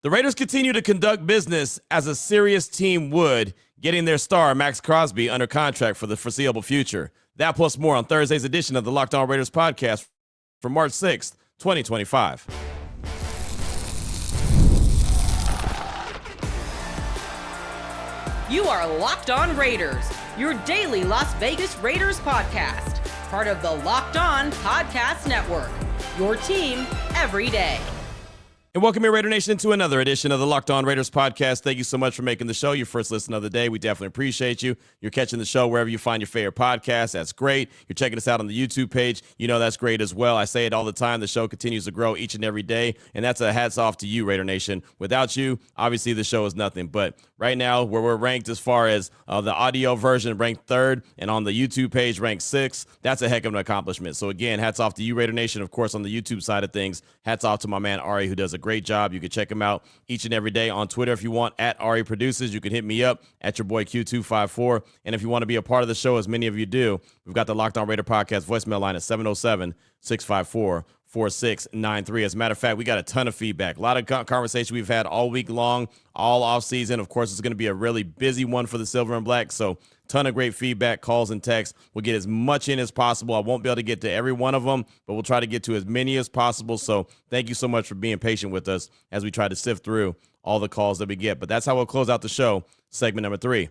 The Raiders continue to conduct business as a serious team would, getting their star, Maxx Crosby, under contract for the foreseeable future. That plus more on Thursday's edition of the Locked On Raiders podcast for March 6th, 2025. You are Locked On Raiders, your daily Las Vegas Raiders podcast, part of the Locked On Podcast Network, your team every day. And welcome here, Raider Nation, to another edition of the Locked On Raiders podcast. Thank you so much for making the show your first listen of the day. We definitely appreciate you. You're catching the show wherever you find your favorite podcast. That's great. You're checking us out on the YouTube page. You know that's great as well. I say it all the time. The show continues to grow each and every day, and that's a hats off to you, Raider Nation. Without you, obviously the show is nothing. But right now, where we're ranked as far as the audio version, ranked third, and on the YouTube page, ranked sixth, that's a heck of an accomplishment. So again, hats off to you, Raider Nation. Of course, on the YouTube side of things, hats off to my man Ari, who does a great job. You can check him out each and every day on Twitter if you want, at Ari Produces. You can hit me up at your boy Q254. And if you want to be a part of the show, as many of you do, we've got the Locked On Raider podcast voicemail line at 707-654-4693. As a matter of fact, we got a ton of feedback, a lot of conversation we've had all week long, all off season. Of course, it's going to be a really busy one for the Silver and Black. So ton of great feedback, calls, and texts. We'll get as much in as possible. I won't be able to get to every one of them, but we'll try to get to as many as possible. So thank you so much for being patient with us as we try to sift through all the calls that we get. But that's how we'll close out the show, segment number 3.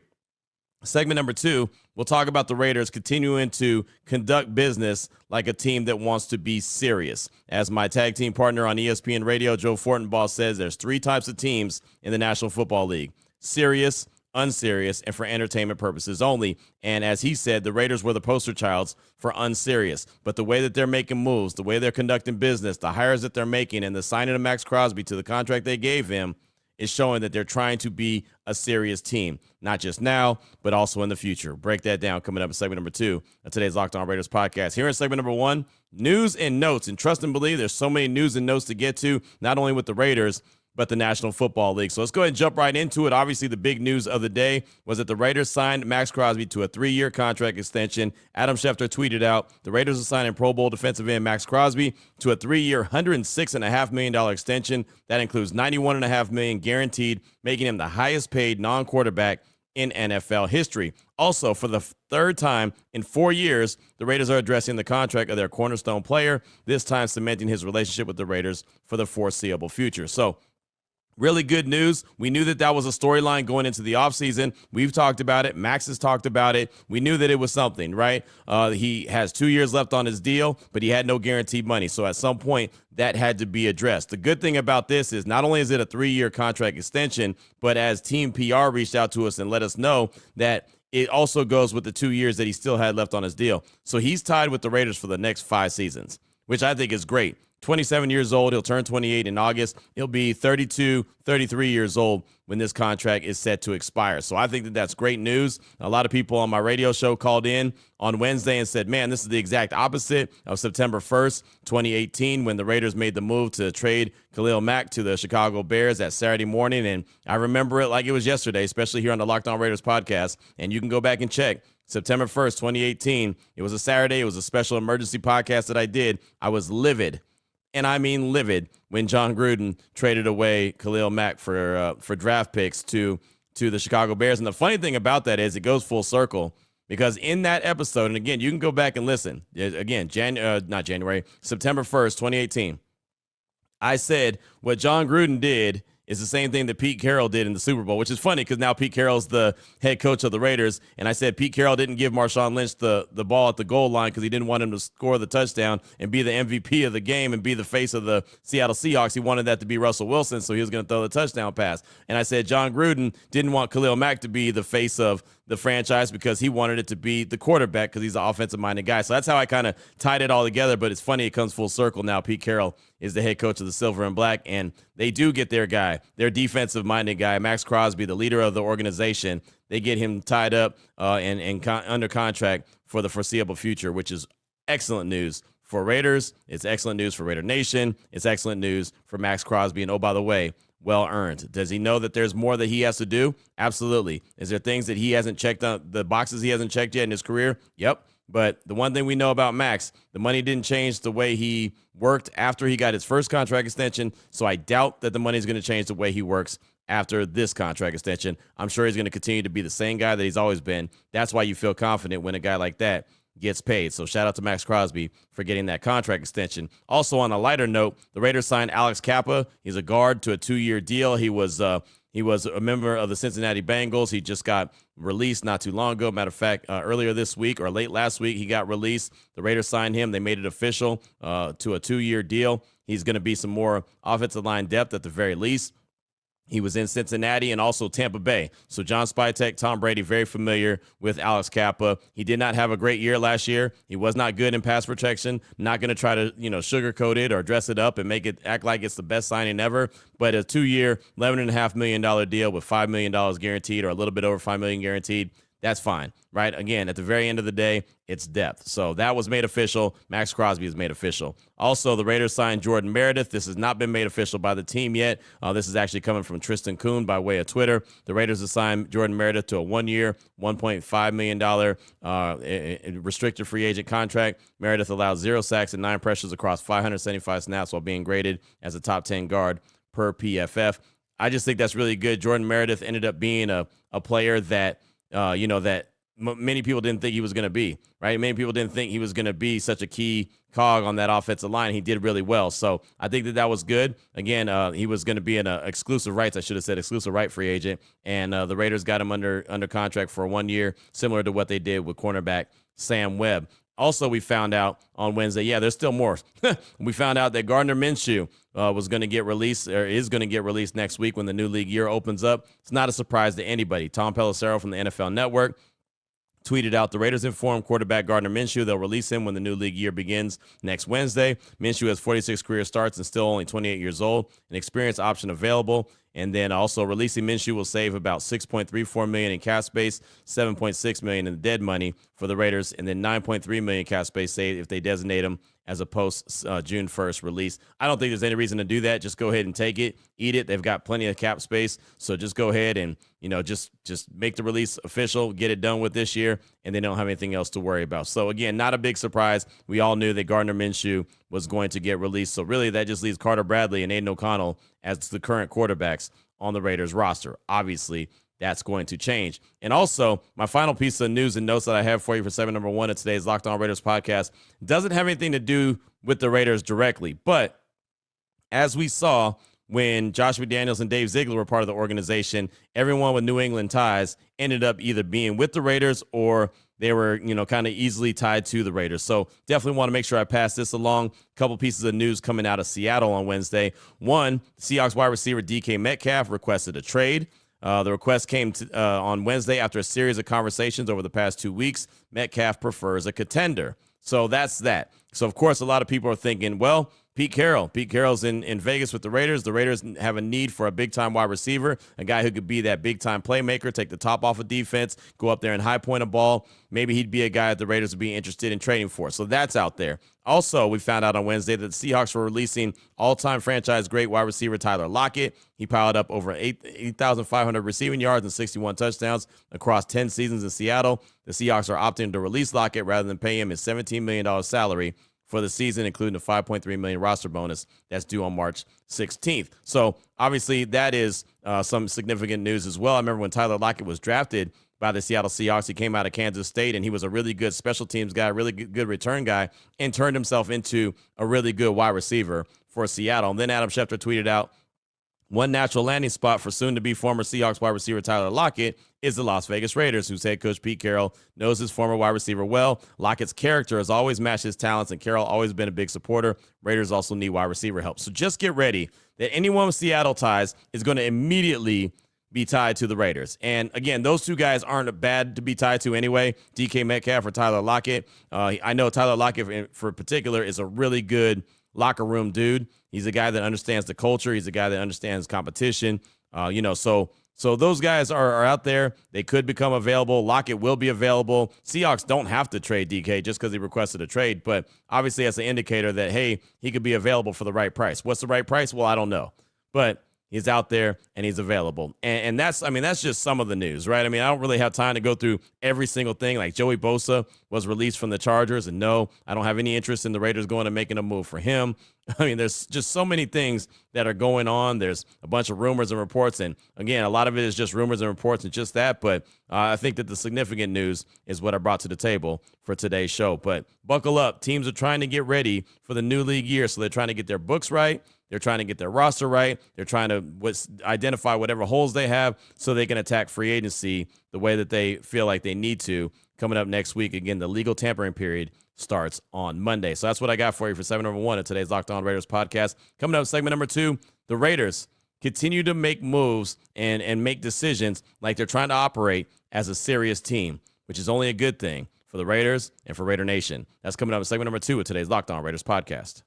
Segment number 2, we'll talk about the Raiders continuing to conduct business like a team that wants to be serious. As my tag team partner on ESPN Radio, Joe Fortenbaugh, says, there's 3 types of teams in the National Football League: serious, unserious, and for entertainment purposes only. And as he said, the Raiders were the poster childs for unserious. But the way that they're making moves, the way they're conducting business, the hires that they're making, and the signing of Maxx Crosby to the contract they gave him is showing that they're trying to be a serious team, not just now, but also in the future. Break that down coming up in segment number 2 of today's Locked On Raiders podcast. Here in segment number 1, news and notes. And trust and believe, there's so many news and notes to get to, not only with the Raiders, but the National Football League. So let's go ahead and jump right into it. Obviously, the big news of the day was that the Raiders signed Maxx Crosby to a 3-year contract extension. Adam Schefter tweeted out, the Raiders are signing Pro Bowl defensive end Maxx Crosby to a 3-year, $106.5 million extension. That includes $91.5 million guaranteed, making him the highest paid non-quarterback in NFL history. Also, for the third time in 4 years, the Raiders are addressing the contract of their cornerstone player, this time cementing his relationship with the Raiders for the foreseeable future. So, really good news. We knew that was a storyline going into the offseason. We've talked about it. Max has talked about it. We knew that it was something, right? He has 2 years left on his deal, but he had no guaranteed money. So at some point, that had to be addressed. The good thing about this is not only is it a 3-year contract extension, but as Team PR reached out to us and let us know that it also goes with the 2 years that he still had left on his deal. So he's tied with the Raiders for the next 5 seasons, which I think is great. 27 years old. He'll turn 28 in August. He'll be 32, 33 years old when this contract is set to expire. So I think that that's great news. A lot of people on my radio show called in on Wednesday and said, man, this is the exact opposite of September 1st, 2018, when the Raiders made the move to trade Khalil Mack to the Chicago Bears that Saturday morning. And I remember it like it was yesterday, especially here on the Locked On Raiders podcast. And you can go back and check. September 1st, 2018. It was a Saturday. It was a special emergency podcast that I did. I was livid. And I mean livid, when John Gruden traded away Khalil Mack for draft picks to the Chicago Bears. And the funny thing about that is it goes full circle, because in that episode, and again, you can go back and listen, again, September 1st, 2018, I said what John Gruden did is the same thing that Pete Carroll did in the Super Bowl, which is funny because now Pete Carroll's the head coach of the Raiders. And I said Pete Carroll didn't give Marshawn Lynch the ball at the goal line because he didn't want him to score the touchdown and be the MVP of the game and be the face of the Seattle Seahawks. He wanted that to be Russell Wilson, so he was going to throw the touchdown pass. And I said John Gruden didn't want Khalil Mack to be the face of the franchise because he wanted it to be the quarterback because he's an offensive-minded guy. So that's how I kind of tied it all together. But it's funny, it comes full circle now. Pete Carroll is the head coach of the Silver and Black, and they do get their guy, their defensive-minded guy, Maxx Crosby, the leader of the organization. They get him tied up and under contract for the foreseeable future, which is excellent news for Raiders. It's excellent news for Raider Nation. It's excellent news for Maxx Crosby. And, oh, by the way, well earned. Does he know that there's more that he has to do? Absolutely. Is there things that he hasn't checked on, the boxes he hasn't checked yet in his career? Yep. But the one thing we know about Max, the money didn't change the way he worked after he got his first contract extension. So I doubt that the money is going to change the way he works after this contract extension. I'm sure he's going to continue to be the same guy that he's always been. That's why you feel confident when a guy like that gets paid. So shout out to Maxx Crosby for getting that contract extension. Also, on a lighter note, the Raiders signed Alex Kappa. He's a guard to a 2-year deal. He was a member of the Cincinnati Bengals. He just got released not too long ago. Matter of fact, earlier this week or late last week, he got released. The Raiders signed him. They made it official to a 2-year deal. He's going to be some more offensive line depth at the very least. He was in Cincinnati and also Tampa Bay. So John Spytek, Tom Brady, very familiar with Alex Kappa. He did not have a great year last year. He was not good in pass protection. Not going to try to, sugarcoat it or dress it up and make it act like it's the best signing ever. But a 2-year, $11.5 million deal with $5 million guaranteed or a little bit over $5 million guaranteed, that's fine, right? Again, at the very end of the day, it's depth. So that was made official. Maxx Crosby is made official. Also, the Raiders signed Jordan Meredith. This has not been made official by the team yet. This is actually coming from Tristan Kuhn by way of Twitter. The Raiders assigned Jordan Meredith to a 1-year, $1.5 million restricted free agent contract. Meredith allowed 0 sacks and 9 pressures across 575 snaps while being graded as a top 10 guard per PFF. I just think that's really good. Jordan Meredith ended up being a player that many people didn't think he was going to be, right? Many people didn't think he was going to be such a key cog on that offensive line. He did really well. So I think that was good. Again, he was going to be an exclusive rights, I should have said exclusive right free agent. And the Raiders got him under contract for 1 year, similar to what they did with cornerback Sam Webb. Also, we found out on Wednesday, there's still more. We found out that Gardner Minshew was going to get released or is going to get released next week when the new league year opens up. It's not a surprise to anybody. Tom Pelissero from the NFL Network tweeted out, the Raiders informed quarterback Gardner Minshew they'll release him when the new league year begins next Wednesday. Minshew has 46 career starts and still only 28 years old, an experience option available. And then also releasing Minshew will save about $6.34 million in cap space, $7.6 million in dead money for the Raiders, and then $9.3 million cap space saved if they designate him as a post June 1st release. I don't think there's any reason to do that. Just go ahead and take it, eat it. They've got plenty of cap space, so just go ahead and just make the release official, get it done with this year, and they don't have anything else to worry about. So again, not a big surprise. We all knew that Gardner Minshew was going to get released. So really, that just leaves Carter Bradley and Aiden O'Connell as the current quarterbacks on the Raiders roster. Obviously, that's going to change. And also, my final piece of news and notes that I have for you for segment number 1 of today's Locked On Raiders podcast doesn't have anything to do with the Raiders directly. But as we saw when Josh McDaniels and Dave Ziegler were part of the organization, everyone with New England ties ended up either being with the Raiders or they were, kind of easily tied to the Raiders. So definitely want to make sure I pass this along. A couple pieces of news coming out of Seattle on Wednesday. One, Seahawks wide receiver DK Metcalf requested a trade. The request came on Wednesday after a series of conversations over the past 2 weeks. Metcalf prefers a contender. So that's that. So, of course, a lot of people are thinking, well, Pete Carroll's in Vegas with the Raiders. The Raiders have a need for a big-time wide receiver, a guy who could be that big-time playmaker, take the top off of defense, go up there and high point a ball. Maybe he'd be a guy that the Raiders would be interested in trading for. So that's out there. Also, we found out on Wednesday that the Seahawks were releasing all-time franchise great wide receiver Tyler Lockett. He piled up over 8,500 receiving yards and 61 touchdowns across 10 seasons in Seattle. The Seahawks are opting to release Lockett rather than pay him his $17 million salary for the season, including the $5.3 million roster bonus that's due on March 16th. So obviously that is some significant news as well. I remember when Tyler Lockett was drafted by the Seattle Seahawks, he came out of Kansas State and he was a really good special teams guy, really good return guy, and turned himself into a really good wide receiver for Seattle. And then Adam Schefter tweeted out, one natural landing spot for soon-to-be former Seahawks wide receiver Tyler Lockett is the Las Vegas Raiders, whose head coach Pete Carroll knows his former wide receiver well. Lockett's character has always matched his talents, and Carroll always been a big supporter. Raiders also need wide receiver help. So just get ready that anyone with Seattle ties is going to immediately be tied to the Raiders. And again, those two guys aren't bad to be tied to anyway, DK Metcalf or Tyler Lockett. I know Tyler Lockett, for particular, is a really good locker room dude. He's a guy that understands the culture. He's a guy that understands competition. So those guys are out there. They could become available. Lockett will be available. Seahawks don't have to trade DK just because he requested a trade, but obviously that's an indicator that, hey, he could be available for the right price. What's the right price? Well, I don't know. But He's out there and he's available. And that's just some of the news, right? I mean, I don't really have time to go through every single thing. Like Joey Bosa was released from the Chargers, and no, I don't have any interest in the Raiders going and making a move for him. I mean, there's just so many things that are going on. There's a bunch of rumors and reports. And again, a lot of it is just rumors and reports and just that. But I think that the significant news is what I brought to the table for today's show. But buckle up. Teams are trying to get ready for the new league year. So they're trying to get their books right. They're trying to get their roster right. They're trying to identify whatever holes they have so they can attack free agency the way that they feel like they need to. Coming up next week, again, the legal tampering period starts on Monday. So that's what I got for you for segment number 1 of today's Locked On Raiders podcast. Coming up, segment number 2, the Raiders continue to make moves and make decisions like they're trying to operate as a serious team, which is only a good thing for the Raiders and for Raider Nation. That's coming up in segment number 2 of today's Locked On Raiders podcast.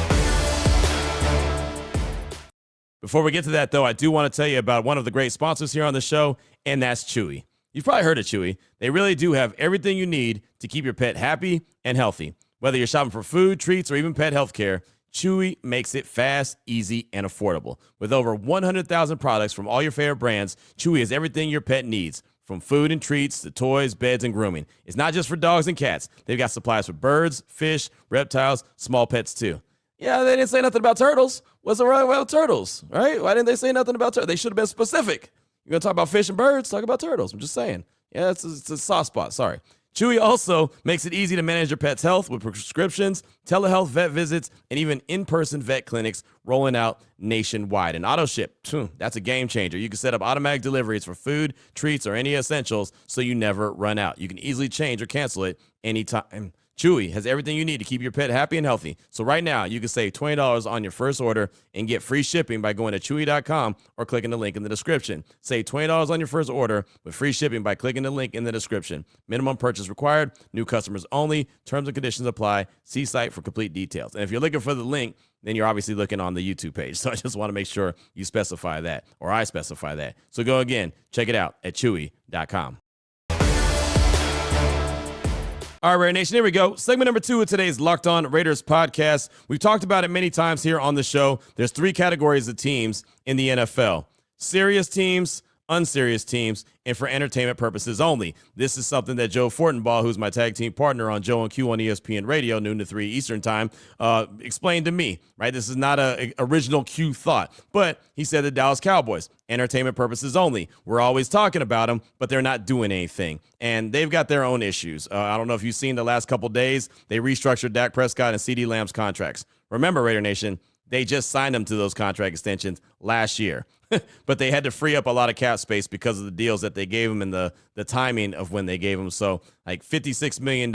Before we get to that, though, I do want to tell you about one of the great sponsors here on the show, and that's Chewy. You've probably heard of Chewy. They really do have everything you need to keep your pet happy and healthy. Whether you're shopping for food, treats, or even pet health care, Chewy makes it fast, easy, and affordable. With over 100,000 products from all your favorite brands, Chewy has everything your pet needs, from food and treats to toys, beds, and grooming. It's not just for dogs and cats. They've got supplies for birds, fish, reptiles, small pets, too. Yeah, they didn't say nothing about turtles. What's wrong with turtles, right? Why didn't they say nothing about turtles? They should have been specific. You're going to talk about fish and birds, talk about turtles. I'm just saying. Yeah, it's a soft spot. Sorry. Chewy also makes it easy to manage your pet's health with prescriptions, telehealth vet visits, and even in-person vet clinics rolling out nationwide. And auto ship, that's a game changer. You can set up automatic deliveries for food, treats, or any essentials so you never run out. You can easily change or cancel it anytime. Chewy has everything you need to keep your pet happy and healthy. So right now, you can save $20 on your first order and get free shipping by going to Chewy.com or clicking the link in the description. Save $20 on your first order with free shipping by clicking the link in the description. Minimum purchase required. New customers only. Terms and conditions apply. See site for complete details. And if you're looking for the link, then you're obviously looking on the YouTube page. So I just want to make sure you specify that, or I specify that. So go again, check it out at Chewy.com. All right, Raider Nation, here we go. Segment number 2 of today's Locked On Raiders podcast. We've talked about it many times here on the show. There's 3 categories of teams in the NFL. Serious teams, unserious teams, and for entertainment purposes only. This is something that Joe Fortenbaugh, who's my tag team partner on Joe and Q on ESPN Radio, noon to 3 Eastern time, explained to me, right? This is not a original Q thought, but he said the Dallas Cowboys, entertainment purposes only. We're always talking about them, but they're not doing anything, and they've got their own issues. I don't know if you've seen the last couple days, they restructured Dak Prescott and CeeDee Lamb's contracts. Remember, Raider Nation, they just signed them to those contract extensions last year. But they had to free up a lot of cap space because of the deals that they gave them and the timing of when they gave them. So like $56 million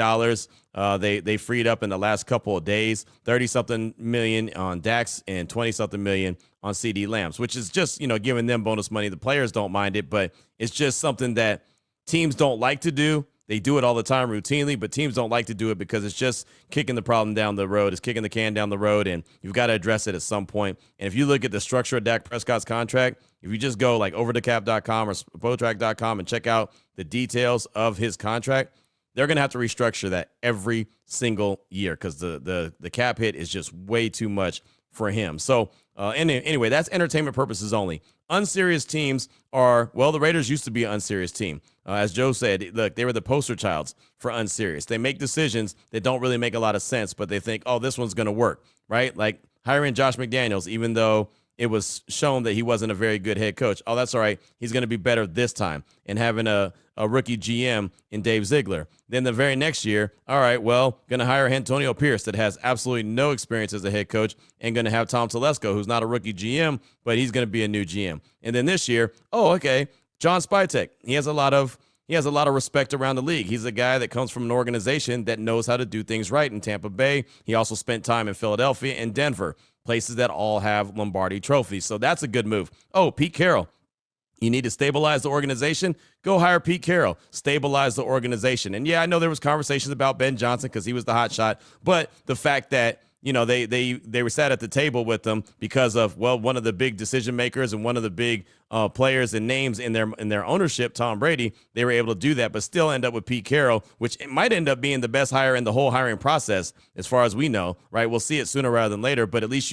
they freed up in the last couple of days, 30-something million on Dax and 20-something million on CeeDee Lambs, which is just, giving them bonus money. The players don't mind it, but it's just something that teams don't like to do. They do it all the time routinely, but teams don't like to do it because it's just kicking the problem down the road. It's kicking the can down the road, and you've got to address it at some point. And if you look at the structure of Dak Prescott's contract, if you just go like overthecap.com or spotrac.com and check out the details of his contract, they're going to have to restructure that every single year because the cap hit is just way too much for him. So anyway, that's entertainment purposes only. Unserious teams are, well, the Raiders used to be an unserious team. As Joe said, look, they were the poster childs for unserious. They make decisions that don't really make a lot of sense, but they think, oh, this one's going to work, right? Like hiring Josh McDaniels, even though it was shown that he wasn't a very good head coach. Oh, that's all right. He's going to be better this time. And having a rookie GM in Dave Ziegler. Then the very next year, all right, well, going to hire Antonio Pierce that has absolutely no experience as a head coach and going to have Tom Telesco, who's not a rookie GM, but he's going to be a new GM. And then this year, oh, okay, John Spytek. He has a lot of respect around the league. He's a guy that comes from an organization that knows how to do things right in Tampa Bay. He also spent time in Philadelphia and Denver, places that all have Lombardi trophies. So that's a good move. Oh, Pete Carroll. You need to stabilize the organization? Go hire Pete Carroll. Stabilize the organization. And yeah, I know there was conversations about Ben Johnson because he was the hot shot, but the fact that they were sat at the table with them because of, well, one of the big decision makers and one of the big players and names in their ownership, Tom Brady, they were able to do that, but still end up with Pete Carroll, which it might end up being the best hire in the whole hiring process, as far as we know, right? We'll see it sooner rather than later, but at least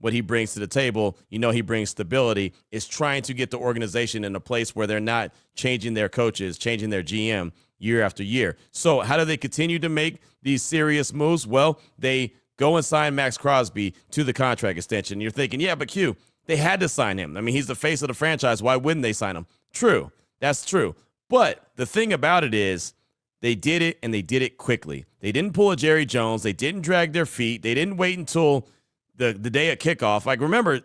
what he brings to the table. You know he brings stability. Is trying to get the organization in a place where they're not changing their coaches, changing their GM year after year. So how do they continue to make these serious moves? Well, they go and sign Maxx Crosby to the contract extension. You're thinking, yeah, but Q, they had to sign him. I mean, he's the face of the franchise. Why wouldn't they sign him? True. That's true. But the thing about it is they did it, and they did it quickly. They didn't pull a Jerry Jones. They didn't drag their feet. They didn't wait until the day of kickoff. Like, remember,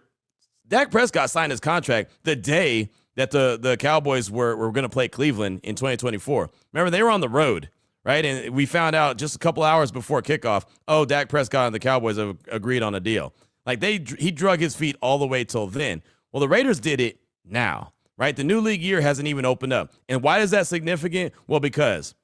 Dak Prescott signed his contract the day that the Cowboys were going to play Cleveland in 2024. Remember, they were on the road, right? And we found out just a couple hours before kickoff, oh, Dak Prescott and the Cowboys have agreed on a deal. Like, he drug his feet all the way till then. Well, the Raiders did it now, right? The new league year hasn't even opened up. And why is that significant? Well, because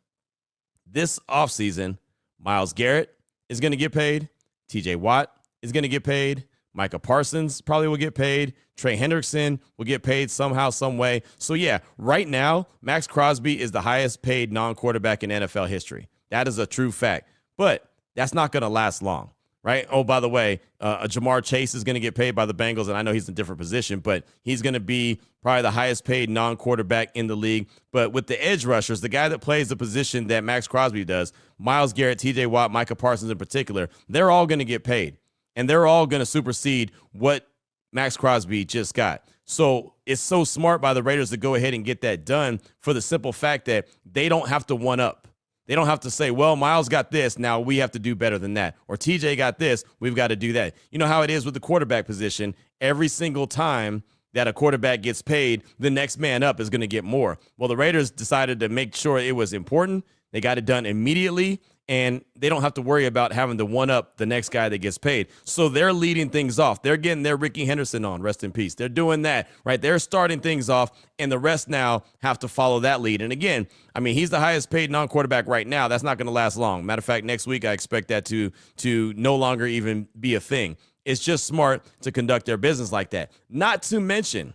this offseason, Myles Garrett is going to get paid. TJ Watt is going to get paid. Micah Parsons probably will get paid. Trey Hendrickson will get paid somehow, some way. So, yeah, right now, Maxx Crosby is the highest paid non-quarterback in NFL history. That is a true fact. But that's not going to last long, right? Oh, by the way, Jamar Chase is going to get paid by the Bengals, and I know he's in a different position, but he's going to be probably the highest paid non-quarterback in the league. But with the edge rushers, the guy that plays the position that Maxx Crosby does, Myles Garrett, TJ Watt, Micah Parsons in particular, they're all going to get paid. And they're all going to supersede what Maxx Crosby just got. So it's so smart by the Raiders to go ahead and get that done for the simple fact that they don't have to one-up. They don't have to say, well, Myles got this, now we have to do better than that. Or TJ got this, we've got to do that. You know how it is with the quarterback position. Every single time that a quarterback gets paid, the next man up is going to get more. Well, the Raiders decided to make sure it was important. They got it done immediately, and they don't have to worry about having to one-up the next guy that gets paid. So they're leading things off. They're getting their Ricky Henderson on, rest in peace. They're doing that, right? They're starting things off, and the rest now have to follow that lead. And again, I mean, he's the highest paid non-quarterback right now. That's not going to last long. Matter of fact, next week I expect that to no longer even be a thing. It's just smart to conduct their business like that. Not to mention,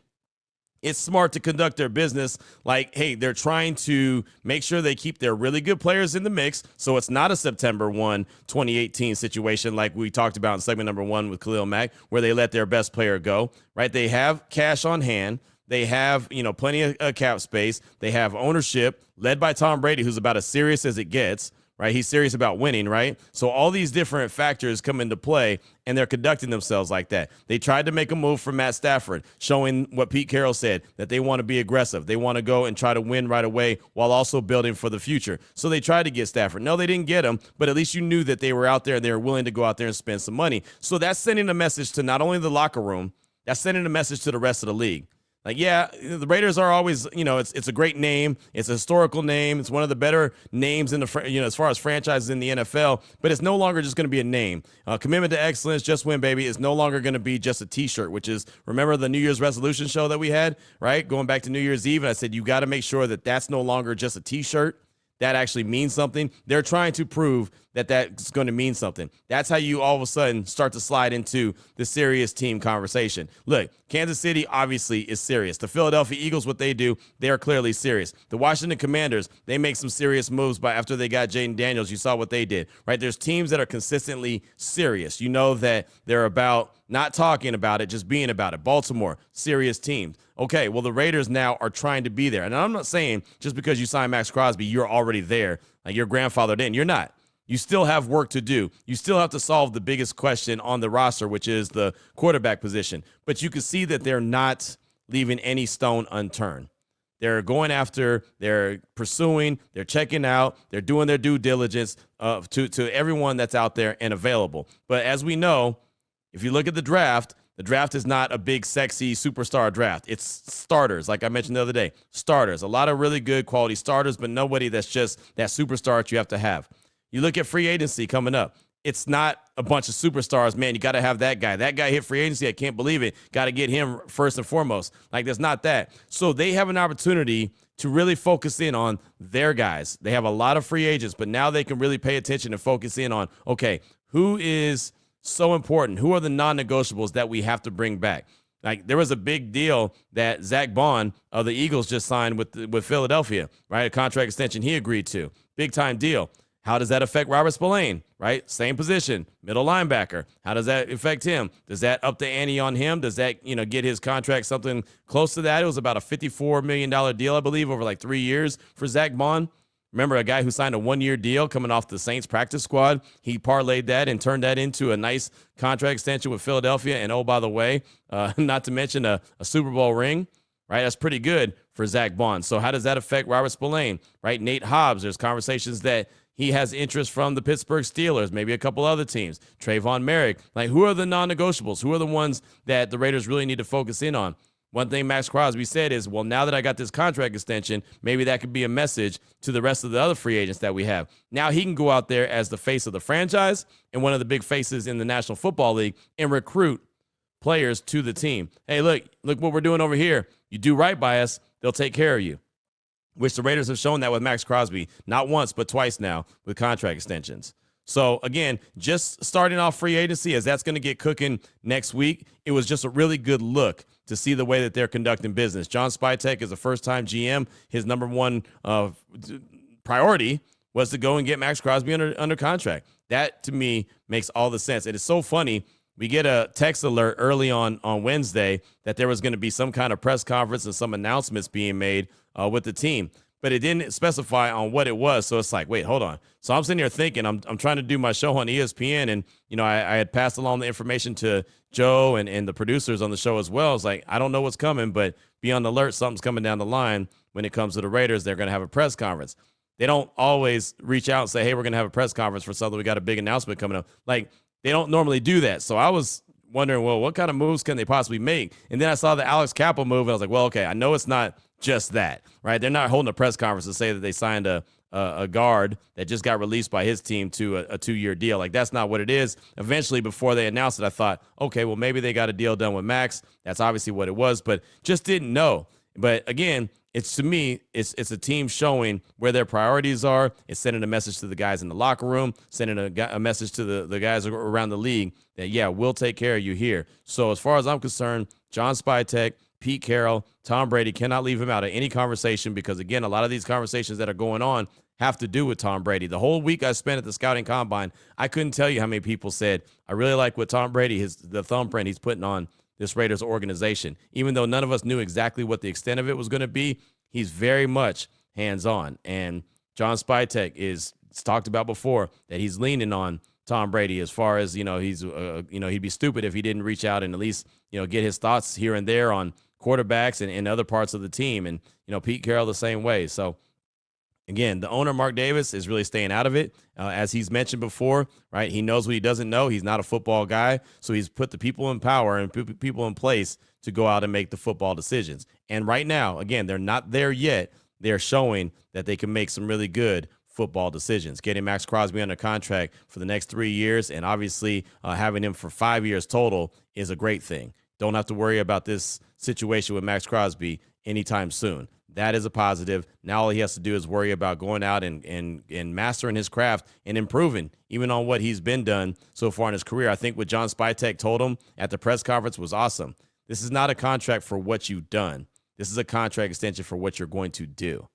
it's smart to conduct their business like, hey, they're trying to make sure they keep their really good players in the mix, so it's not a September 1, 2018 situation like we talked about in segment number 1 with Khalil Mack, where they let their best player go, right? They have cash on hand. They have, plenty of cap space. They have ownership led by Tom Brady, who's about as serious as it gets, right? He's serious about winning, right? So all these different factors come into play, and they're conducting themselves like that. They tried to make a move for Matt Stafford, showing what Pete Carroll said, that they want to be aggressive. They want to go and try to win right away while also building for the future. So they tried to get Stafford. No, they didn't get him, but at least you knew that they were out there and they were willing to go out there and spend some money. So that's sending a message to not only the locker room, that's sending a message to the rest of the league. Like, yeah, the Raiders are always, it's a great name. It's a historical name. It's one of the better names in the, as far as franchises in the NFL. But it's no longer just going to be a name. Commitment to excellence, just win, baby, is no longer going to be just a T-shirt, which is, remember the New Year's resolution show that we had, right? Going back to New Year's Eve, and I said you got to make sure that that's no longer just a T-shirt. That actually means something. They're trying to prove that that's going to mean something. That's how you all of a sudden start to slide into the serious team conversation. Look, Kansas City obviously is serious. The Philadelphia Eagles, what they do, they are clearly serious. The Washington Commanders, they make some serious moves after they got Jaden Daniels. You saw what they did, right? There's teams that are consistently serious. You know that they're about not talking about it, just being about it. Baltimore, serious teams. Okay, well, the Raiders now are trying to be there. And I'm not saying just because you signed Maxx Crosby, you're already there. Like your grandfathered in. You're not. You still have work to do. You still have to solve the biggest question on the roster, which is the quarterback position. But you can see that they're not leaving any stone unturned. They're going after, they're pursuing, they're checking out, they're doing their due diligence to everyone that's out there and available. But as we know, if you look at the draft is not a big, sexy superstar draft. It's starters, like I mentioned the other day. Starters. A lot of really good quality starters, but nobody that's just that superstar that you have to have. You look at free agency coming up. It's not a bunch of superstars, man. You got to have that guy. That guy hit free agency. I can't believe it. Got to get him first and foremost. Like, there's not that. So they have an opportunity to really focus in on their guys. They have a lot of free agents, but now they can really pay attention and focus in on, okay, who is so important? Who are the non-negotiables that we have to bring back? Like, there was a big deal that Zach Bond of the Eagles just signed with Philadelphia, right? A contract extension he agreed to. Big-time deal. How does that affect Robert Spillane, right? Same position, middle linebacker. How does that affect him? Does that up the ante on him? Does that, get his contract something close to that? It was about a $54 million deal, I believe, over like 3 years for Zach Bond. Remember a guy who signed a 1-year deal coming off the Saints practice squad? He parlayed that and turned that into a nice contract extension with Philadelphia. And oh, by the way, not to mention a Super Bowl ring, right? That's pretty good for Zach Bond. So how does that affect Robert Spillane, right? Nate Hobbs, there's conversations that he has interest from the Pittsburgh Steelers, maybe a couple other teams. Trayvon Merrick. Like, who are the non-negotiables? Who are the ones that the Raiders really need to focus in on? One thing Maxx Crosby said is, well, now that I got this contract extension, maybe that could be a message to the rest of the other free agents that we have. Now he can go out there as the face of the franchise and one of the big faces in the National Football League and recruit players to the team. Hey, look what we're doing over here. You do right by us, they'll take care of you. Which the Raiders have shown that with Maxx Crosby, not once, but twice now with contract extensions. So, again, just starting off free agency, as that's going to get cooking next week, it was just a really good look to see the way that they're conducting business. John Spytek is a first-time GM. His number one priority was to go and get Maxx Crosby under contract. That, to me, makes all the sense. It is so funny. We get a text alert early on Wednesday that there was going to be some kind of press conference and some announcements being made with the team, but it didn't specify on what it was. So it's like, wait, hold on. So I'm sitting here thinking, I'm trying to do my show on ESPN, and I had passed along the information to Joe and the producers on the show as well. It's like, I don't know what's coming, but be on the alert. Something's coming down the line when it comes to the Raiders. They're going to have a press conference. They don't always reach out and say, hey, we're going to have a press conference for something. We got a big announcement coming up. Like, they don't normally do that. So I was wondering, well, what kind of moves can they possibly make? And then I saw the Alex Cappa move, and I was like, well, okay, I know it's not just that, right? They're not holding a press conference to say that they signed a guard that just got released by his team to a 2-year deal. Like, that's not what it is. Eventually, before they announced it, I thought, okay, well, maybe they got a deal done with Maxx. That's obviously what it was, but just didn't know. But again, to me, it's a team showing where their priorities are. It's sending a message to the guys in the locker room, sending a message to the guys around the league that, yeah, we'll take care of you here. So as far as I'm concerned, John Spytek, Pete Carroll, Tom Brady, cannot leave him out of any conversation because, again, a lot of these conversations that are going on have to do with Tom Brady. The whole week I spent at the scouting combine, I couldn't tell you how many people said, I really like what Tom Brady, the thumbprint he's putting on this Raiders organization. Even though none of us knew exactly what the extent of it was going to be, he's very much hands-on. And John Spytek is talked about before that he's leaning on Tom Brady as far as, he'd be stupid if he didn't reach out and at least, get his thoughts here and there on quarterbacks and other parts of the team. And, Pete Carroll the same way. So, again, the owner, Mark Davis, is really staying out of it. As he's mentioned before, right, he knows what he doesn't know. He's not a football guy. So he's put the people in power and people in place to go out and make the football decisions. And right now, again, they're not there yet. They're showing that they can make some really good football decisions. Getting Maxx Crosby under contract for the next 3 years and obviously having him for 5 years total is a great thing. Don't have to worry about this situation with Maxx Crosby anytime soon. That is a positive. Now all he has to do is worry about going out and mastering his craft and improving even on what he's been done so far in his career. I think what John Spytek told him at the press conference was awesome. This is not a contract for what you've done. This is a contract extension for what you're going to do.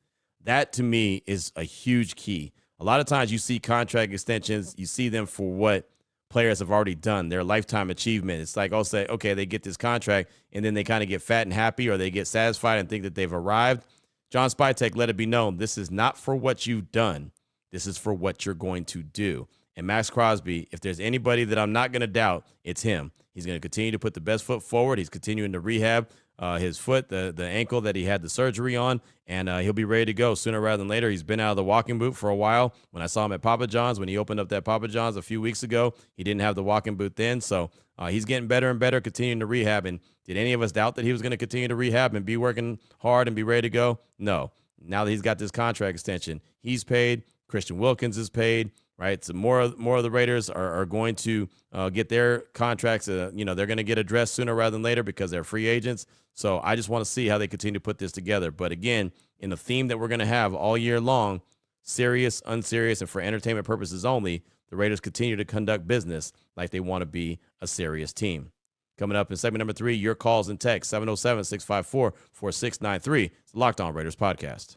That, to me, is a huge key. A lot of times you see contract extensions, you see them for what players have already done, their lifetime achievement. It's like, I'll say, okay, they get this contract, and then they kind of get fat and happy, or they get satisfied and think that they've arrived. John Spytek let it be known, this is not for what you've done. This is for what you're going to do. And Maxx Crosby, if there's anybody that I'm not going to doubt, it's him. He's going to continue to put the best foot forward. He's continuing to rehab his foot, the ankle that he had the surgery on, and he'll be ready to go sooner rather than later. He's been out of the walking boot for a while. When I saw him at Papa John's, when he opened up that Papa John's a few weeks ago, he didn't have the walking boot then. So he's getting better and better, continuing to rehab. And did any of us doubt that he was going to continue to rehab and be working hard and be ready to go? No. Now that he's got this contract extension, he's paid. Christian Wilkins is paid. Right, so more of the Raiders are going to get their contracts. They're going to get addressed sooner rather than later because they're free agents. So I just want to see how they continue to put this together. But again, in the theme that we're going to have all year long, serious, unserious, and for entertainment purposes only, the Raiders continue to conduct business like they want to be a serious team. Coming up in segment number 3, your calls and texts, 707-654-4693. It's the Locked On Raiders podcast.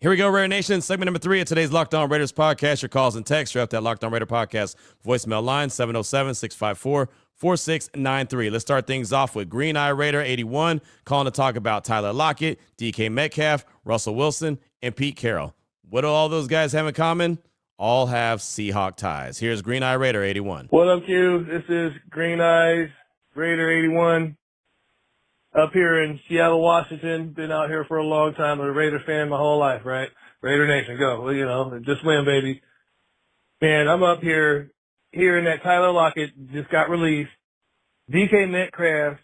Here we go, Raider Nation. Segment number 3 of today's Locked On Raiders podcast. Your calls and texts. You're up that Locked On Raider podcast voicemail line, 707-654-4693. Let's start things off with Green Eye Raider 81 calling to talk about Tyler Lockett, DK Metcalf, Russell Wilson, and Pete Carroll. What do all those guys have in common? All have Seahawk ties. Here's Green Eye Raider 81. What up, Q? This is Green Eyes Raider 81 up here in Seattle, Washington. Been out here for a long time. I'm a Raider fan my whole life, right? Raider Nation, go. Well, you know, just win, baby. Man, I'm up here hearing that Tyler Lockett just got released. DK Metcalf,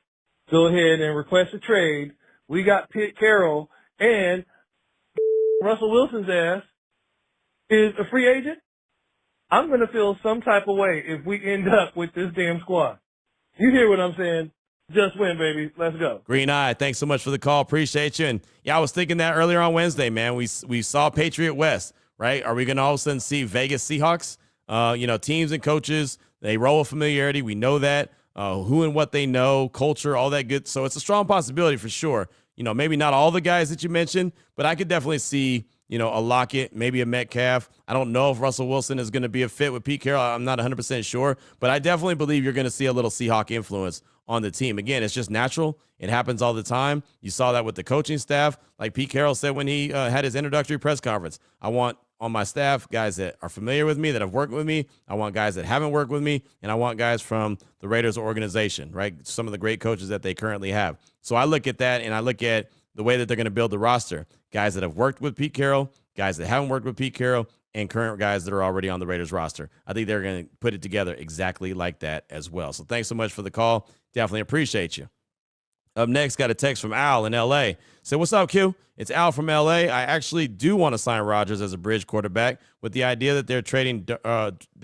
go ahead and request a trade. We got Pete Carroll, and Russell Wilson's ass is a free agent. I'm going to feel some type of way if we end up with this damn squad. You hear what I'm saying? Just win, baby. Let's go. Green Eye, thanks so much for the call. Appreciate you. And yeah, I was thinking that earlier on Wednesday, man. We saw Patriot West, right? Are we going to all of a sudden see Vegas Seahawks? Teams and coaches, they roll with familiarity. We know that. Who and what they know, culture, all that good. So it's a strong possibility for sure. Maybe not all the guys that you mentioned, but I could definitely see, a Lockett, maybe a Metcalf. I don't know if Russell Wilson is going to be a fit with Pete Carroll. I'm not 100% sure, but I definitely believe you're going to see a little Seahawk influence on the team. Again, it's just natural. It happens all the time. You saw that with the coaching staff. Like Pete Carroll said when he had his introductory press conference, I want on my staff guys that are familiar with me, that have worked with me. I want guys that haven't worked with me, and I want guys from the Raiders organization, right? Some of the great coaches that they currently have. So I look at that, and I look at the way that they're going to build the roster. Guys that have worked with Pete Carroll, guys that haven't worked with Pete Carroll, and current guys that are already on the Raiders roster. I think they're going to put it together exactly like that as well. So thanks so much for the call. Definitely appreciate you. Up next, got a text from Al in L.A. Say, what's up, Q? It's Al from L.A. I actually do want to sign Rodgers as a bridge quarterback with the idea that they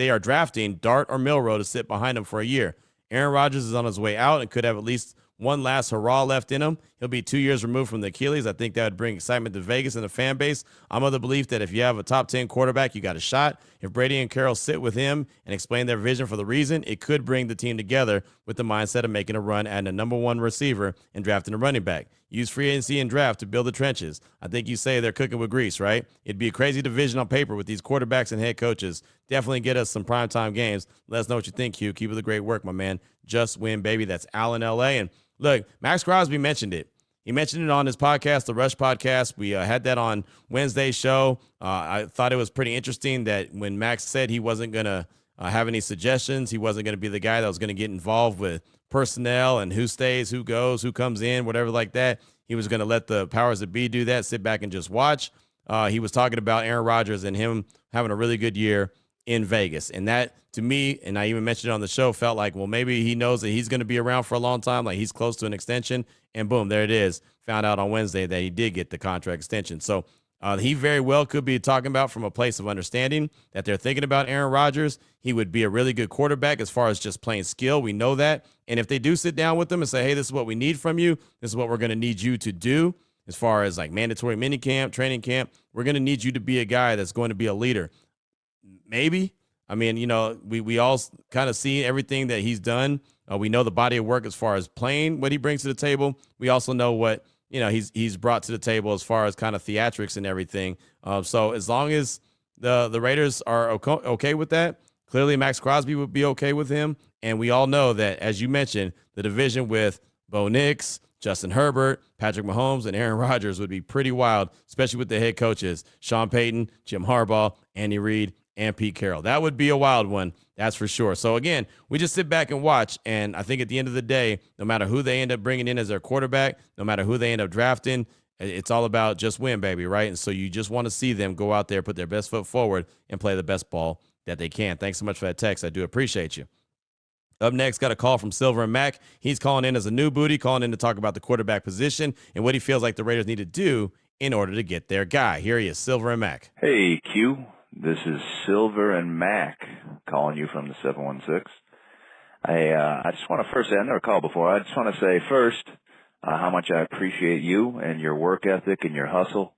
are drafting Dart or Milroe to sit behind him for a year. Aaron Rodgers is on his way out and could have at least one last hurrah left in him. He'll be 2 years removed from the Achilles. I think that would bring excitement to Vegas and the fan base. I'm of the belief that if you have a top 10 quarterback, you got a shot. If Brady and Carroll sit with him and explain their vision for the reason, it could bring the team together with the mindset of making a run at a number one receiver and drafting a running back. Use free agency and draft to build the trenches. I think you say they're cooking with grease, right? It'd be a crazy division on paper with these quarterbacks and head coaches. Definitely get us some primetime games. Let us know what you think, Q. Keep up the great work, my man. Just win, baby. That's Al in L.A. And look, Maxx Crosby mentioned it. He mentioned it on his podcast, the Rush podcast. We had that on Wednesday's show. I thought it was pretty interesting that when Max said he wasn't going to have any suggestions, he wasn't going to be the guy that was going to get involved with personnel and who stays, who goes, who comes in, whatever like that. He was going to let the powers that be do that, sit back and just watch. He was talking about Aaron Rodgers and him having a really good year in Vegas. And that, to me, and I even mentioned it on the show, felt like, well, maybe he knows that he's going to be around for a long time, like he's close to an extension, and boom, there it is. Found out on Wednesday that he did get the contract extension. So he very well could be talking about from a place of understanding that they're thinking about Aaron Rodgers. He would be a really good quarterback as far as just playing skill. We know that. And if they do sit down with them and say, hey, this is what we need from you, this is what we're going to need you to do as far as like mandatory minicamp, training camp, we're going to need you to be a guy that's going to be a leader. Maybe. I mean, we all kind of see everything that he's done. We know the body of work as far as playing, what he brings to the table. We also know what, he's brought to the table as far as kind of theatrics and everything. So as long as the Raiders are okay with that, clearly Maxx Crosby would be okay with him. And we all know that, as you mentioned, the division with Bo Nix, Justin Herbert, Patrick Mahomes, and Aaron Rodgers would be pretty wild, especially with the head coaches, Sean Payton, Jim Harbaugh, Andy Reid, and Pete Carroll. That would be a wild one, that's for sure. So, again, we just sit back and watch, and I think at the end of the day, no matter who they end up bringing in as their quarterback, no matter who they end up drafting, it's all about just win, baby, right? And so you just want to see them go out there, put their best foot forward, and play the best ball that they can. Thanks so much for that text. I do appreciate you. Up next, got a call from Silver and Mac. He's calling in as a new booty, calling in to talk about the quarterback position and what he feels like the Raiders need to do in order to get their guy. Here he is, Silver and Mac. Hey, Q. This is Silver and Mac calling you from the 716. I just want to first say, I never called before. I just want to say first how much I appreciate you and your work ethic and your hustle.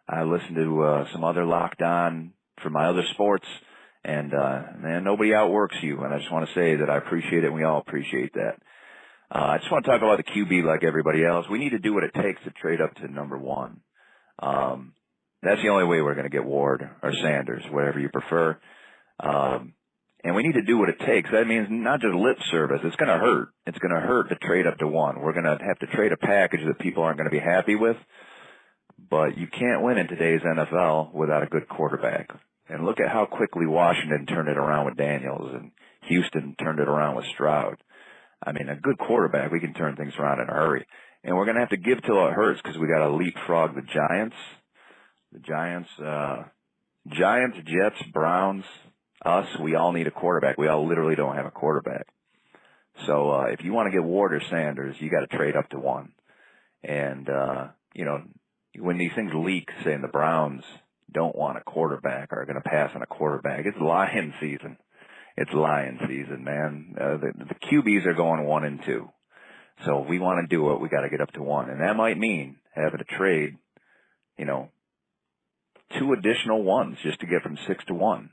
I listen to some other Locked On for my other sports, and man, nobody outworks you. And I just want to say that I appreciate it, and we all appreciate that. I just want to talk about the QB like everybody else. We need to do what it takes to trade up to number one. That's the only way we're going to get Ward or Sanders, whatever you prefer. And we need to do what it takes. That means not just lip service. It's going to hurt. It's going to hurt to trade up to one. We're going to have to trade a package that people aren't going to be happy with. But you can't win in today's NFL without a good quarterback. And look at how quickly Washington turned it around with Daniels and Houston turned it around with Stroud. I mean, a good quarterback, we can turn things around in a hurry. And we're going to have to give till it hurts because we got to leapfrog the Giants. The Giants, Jets, Browns, us, we all need a quarterback. We all literally don't have a quarterback. So if you want to get Ward or Sanders, you got to trade up to one. And, when these things leak, saying the Browns don't want a quarterback or are going to pass on a quarterback, it's lion season. It's lion season, man. The QBs are going 1 and 2. So if we want to do it, we got to get up to one. And that might mean having to trade, 2 additional ones just to get from 6 to 1.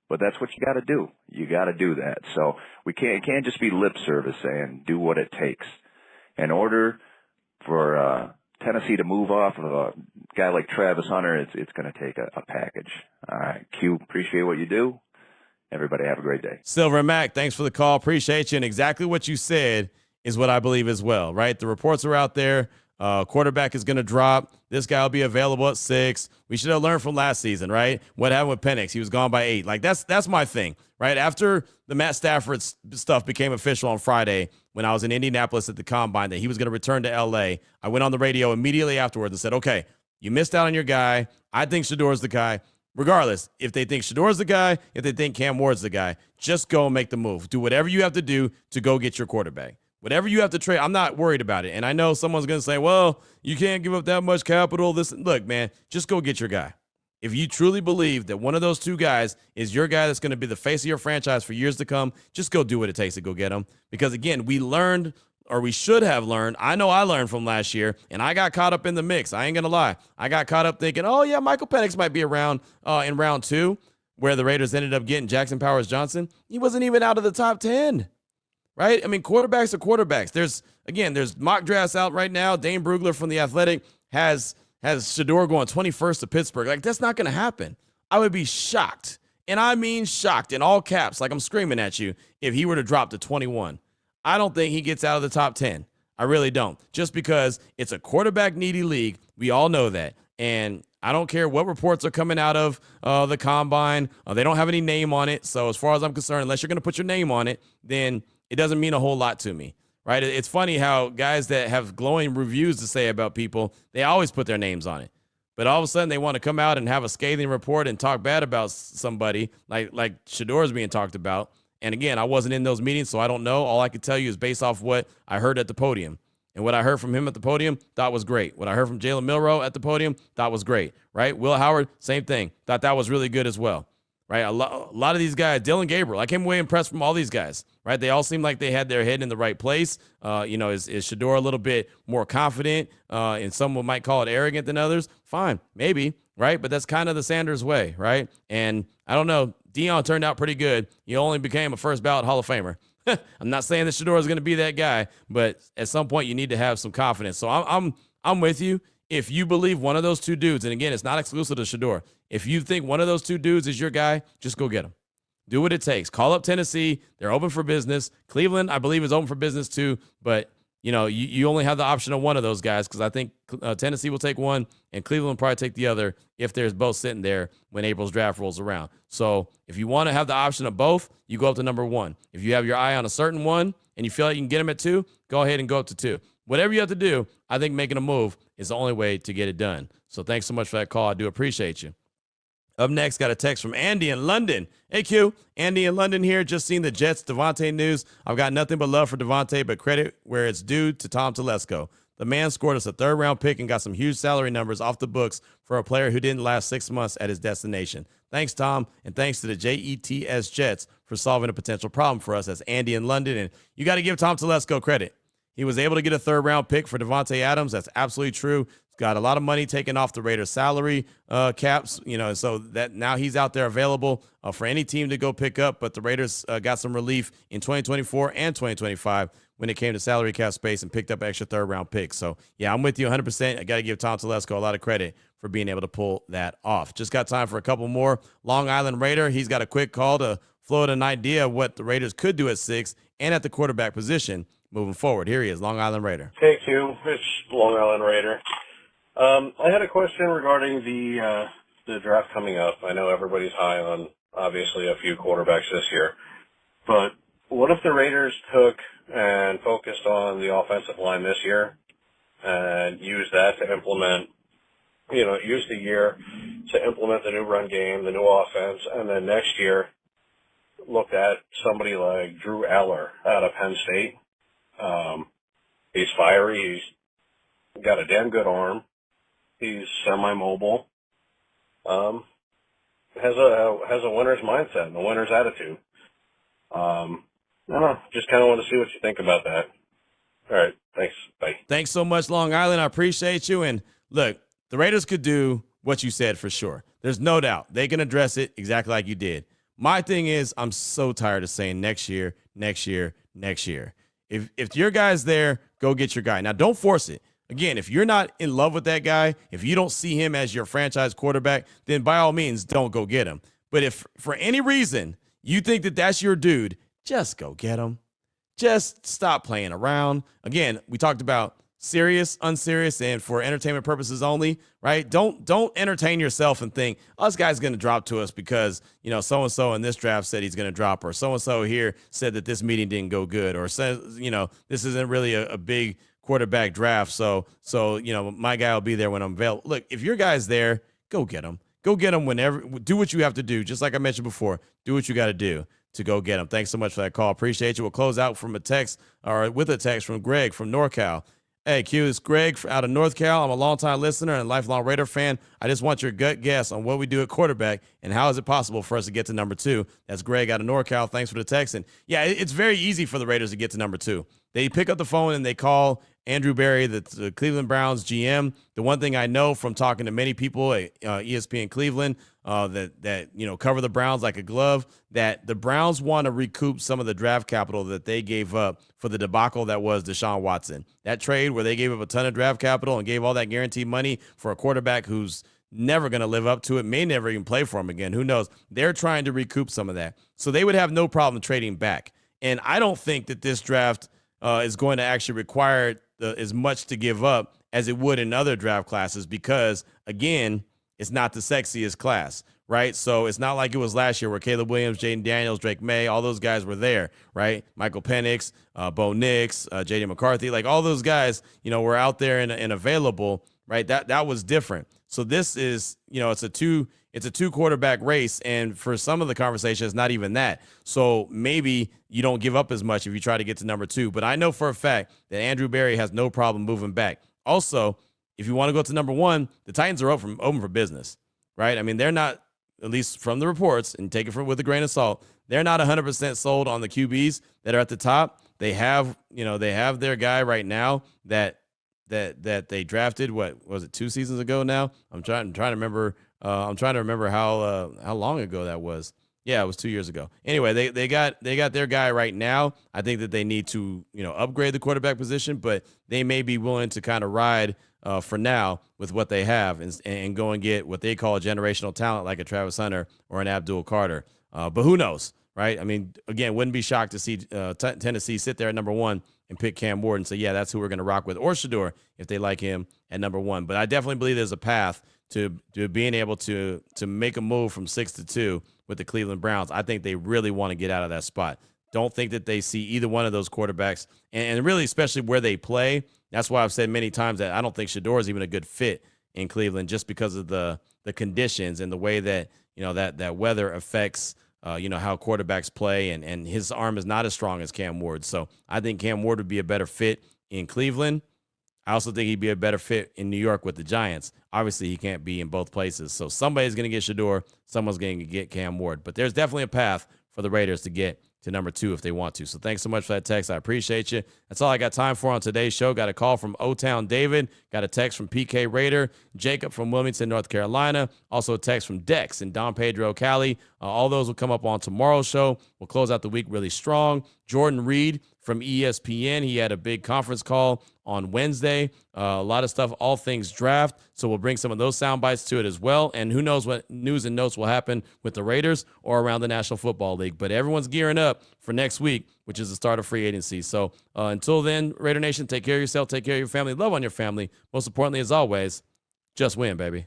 But that's what you got to do. You got to do that. So it can't just be lip service saying do what it takes. In order for Tennessee to move off of a guy like Travis Hunter, it's going to take a package. All right, Q, appreciate what you do. Everybody have a great day. Silver and Mac, thanks for the call. Appreciate you. And exactly what you said is what I believe as well, right? The reports are out there. Quarterback is going to drop. This guy will be available at 6. We should have learned from last season, right? What happened with Penix? He was gone by 8. Like, that's my thing, right? After the Matt Stafford stuff became official on Friday when I was in Indianapolis at the Combine that he was going to return to L.A., I went on the radio immediately afterwards and said, okay, you missed out on your guy. I think Shador's the guy. Regardless, if they think Shador's the guy, if they think Cam Ward's the guy, just go and make the move. Do whatever you have to do to go get your quarterback. Whatever you have to trade, I'm not worried about it. And I know someone's going to say, well, you can't give up that much capital. Look, man, just go get your guy. If you truly believe that one of those 2 guys is your guy that's going to be the face of your franchise for years to come, just go do what it takes to go get him. Because, again, we learned, or we should have learned, I know I learned from last year, and I got caught up in the mix. I ain't going to lie. I got caught up thinking, oh, yeah, Michael Penix might be around in round 2, where the Raiders ended up getting Jackson Powers Johnson. He wasn't even out of the top 10. Right? I mean, quarterbacks are quarterbacks. There's mock drafts out right now. Dane Brugler from The Athletic has Shador going 21st to Pittsburgh. Like, that's not going to happen. I would be shocked, and I mean shocked in all caps, like I'm screaming at you, if he were to drop to 21. I don't think he gets out of the top 10. I really don't. Just because it's a quarterback-needy league. We all know that. And I don't care what reports are coming out of the Combine. They don't have any name on it. So as far as I'm concerned, unless you're going to put your name on it, then it doesn't mean a whole lot to me, right? It's funny how guys that have glowing reviews to say about people, they always put their names on it. But all of a sudden they want to come out and have a scathing report and talk bad about somebody like Shador is being talked about. And again, I wasn't in those meetings, so I don't know. All I can tell you is based off what I heard at the podium. And what I heard from him at the podium, thought was great. What I heard from Jalen Milroe at the podium, thought was great, right? Will Howard, same thing. Thought that was really good as well. Right, a lot of these guys, Dylan Gabriel, I came away impressed from all these guys, right? They all seemed like they had their head in the right place. Is Shador a little bit more confident, and someone might call it arrogant than others? Fine, maybe, right? But that's kind of the Sanders way, right? And I don't know, Deion turned out pretty good. He only became a first ballot Hall of Famer. I'm not saying that Shador is going to be that guy, but at some point you need to have some confidence. So I'm with you. If you believe one of those 2 dudes, and again, it's not exclusive to Shador, if you think one of those 2 dudes is your guy, just go get him. Do what it takes. Call up Tennessee. They're open for business. Cleveland, I believe, is open for business too, but you only have the option of one of those guys because I think Tennessee will take one and Cleveland will probably take the other if there's both sitting there when April's draft rolls around. So if you want to have the option of both, you go up to number 1. If you have your eye on a certain one and you feel like you can get him at 2, go ahead and go up to 2. Whatever you have to do, I think making a move is the only way to get it done. So thanks so much for that call. I do appreciate you. Up next, got a text from Andy in London. Hey, Q. Andy in London here. Just seen the Jets Devontae news. I've got nothing but love for Devontae, but credit where it's due to Tom Telesco. The man scored us a 3rd-round pick and got some huge salary numbers off the books for a player who didn't last 6 months at his destination. Thanks, Tom, and thanks to the JETS Jets for solving a potential problem for us. That's Andy in London, and you got to give Tom Telesco credit. He was able to get a 3rd-round pick for Devontae Adams. That's absolutely true. Got a lot of money taken off the Raiders' salary caps, so that now he's out there available for any team to go pick up. But the Raiders got some relief in 2024 and 2025 when it came to salary cap space and picked up extra 3rd-round picks. So, yeah, I'm with you 100%. I got to give Tom Telesco a lot of credit for being able to pull that off. Just got time for a couple more. Long Island Raider, he's got a quick call to float an idea of what the Raiders could do at 6 and at the quarterback position moving forward. Here he is, Long Island Raider. Hey, Q. It's Long Island Raider. I had a question regarding the draft coming up. I know everybody's high on, obviously, a few quarterbacks this year. But what if the Raiders took and focused on the offensive line this year and used that to implement, use the year to implement the new run game, the new offense, and then next year looked at somebody like Drew Aller out of Penn State. He's fiery. He's got a damn good arm. He's semi-mobile. Has a winner's mindset and a winner's attitude. I don't know. Just kind of want to see what you think about that. All right. Thanks. Bye. Thanks so much, Long Island. I appreciate you. And look, the Raiders could do what you said for sure. There's no doubt. They can address it exactly like you did. My thing is, I'm so tired of saying next year, next year, next year. If your guy's there, go get your guy. Now, don't force it. Again, if you're not in love with that guy, if you don't see him as your franchise quarterback, then by all means, don't go get him. But if for any reason you think that that's your dude, just go get him. Just stop playing around. Again, we talked about serious, unserious, and for entertainment purposes only, right? Don't entertain yourself and think, oh, this guy's going to drop to us because, so-and-so in this draft said he's going to drop, or so-and-so here said that this meeting didn't go good, or says, this isn't really a big quarterback draft. So, my guy will be there when I'm available. Look, if your guy's there, go get him. Go get him whenever. Do what you have to do. Just like I mentioned before, do what you got to do to go get him. Thanks so much for that call. Appreciate you. We'll close out with a text from Greg from NorCal. Hey, Q, it's Greg out of North Cal. I'm a longtime listener and lifelong Raider fan. I just want your gut guess on what we do at quarterback and how is it possible for us to get to number 2. That's Greg out of NorCal. Thanks for the text. And, yeah, it's very easy for the Raiders to get to number 2. They pick up the phone and they call Andrew Berry, the Cleveland Browns GM. The one thing I know from talking to many people at ESPN Cleveland that cover the Browns like a glove, that the Browns want to recoup some of the draft capital that they gave up for the debacle that was Deshaun Watson. That trade where they gave up a ton of draft capital and gave all that guaranteed money for a quarterback who's never going to live up to it, may never even play for him again. Who knows? They're trying to recoup some of that. So they would have no problem trading back. And I don't think that this draft is going to actually require as much to give up as it would in other draft classes because, again, it's not the sexiest class, right? So it's not like it was last year where Caleb Williams, Jaden Daniels, Drake May, all those guys were there, right? Michael Penix, Bo Nix, J.D. McCarthy, like all those guys, were out there and available, right? That was different. So this is, it's a two quarterback race, and for some of the conversation, it's not even that. So maybe you don't give up as much if you try to get to number 2. But I know for a fact that Andrew Berry has no problem moving back. Also, if you want to go to number 1, the Titans are open for business, right? I mean, they're not, at least from the reports, and take it with a grain of salt, they're not 100% sold on the QBs that are at the top. They have their guy right now that they drafted. What was it, 2 seasons ago now? I'm trying to remember. I'm trying to remember how long ago that was. Yeah, it was 2 years ago. Anyway, they got their guy right now. I think that they need to upgrade the quarterback position, but they may be willing to kind of ride for now with what they have and go and get what they call a generational talent like a Travis Hunter or an Abdul Carter. But who knows, right? I mean, again, wouldn't be shocked to see Tennessee sit there at number 1 and pick Cam Ward and say, yeah, that's who we're going to rock with, or Shador if they like him at number 1. But I definitely believe there's a path to being able to make a move from 6 to 2 with the Cleveland Browns. I think they really want to get out of that spot. Don't think that they see either one of those quarterbacks, and really especially where they play. That's why I've said many times that I don't think Shador is even a good fit in Cleveland just because of the conditions and the way that that weather affects how quarterbacks play, and his arm is not as strong as Cam Ward. So I think Cam Ward would be a better fit in Cleveland. I also think he'd be a better fit in New York with the Giants. Obviously, he can't be in both places. So somebody's going to get Shador, someone's going to get Cam Ward. But there's definitely a path for the Raiders to get to number 2 if they want to. So thanks so much for that text. I appreciate you. That's all I got time for on today's show. Got a call from O-Town David. Got a text from PK Raider. Jacob from Wilmington, North Carolina. Also a text from Dex and Don Pedro Cali. All those will come up on tomorrow's show. We'll close out the week really strong. Jordan Reed from ESPN. He had a big conference call on Wednesday. A lot of stuff, all things draft. So we'll bring some of those sound bites to it as well. And who knows what news and notes will happen with the Raiders or around the National Football League. But everyone's gearing up for next week, which is the start of free agency. So until then, Raider Nation, take care of yourself, take care of your family, love on your family. Most importantly, as always, just win, baby.